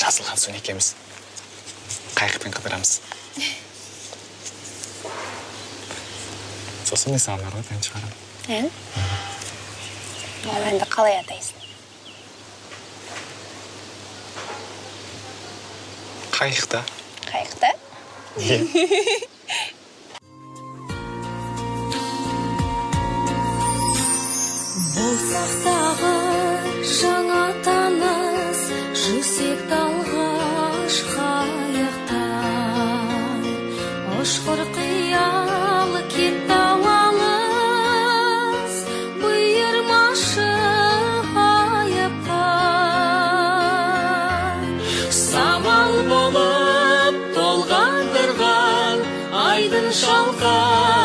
жазылған соң екеуміз қайықпен қыдырамыз. Сосын мен саған арғы ән шығарамын. Ол әнді қалай атайсың? Қайықта. Қайықта? Болсақ дағы жаңа таныс, жүрсек талғаш қайықта. Ұшқыр қиялы кетті алыс, бұйырмашы айыпқа. Самал болып толғандырған айдын шалқар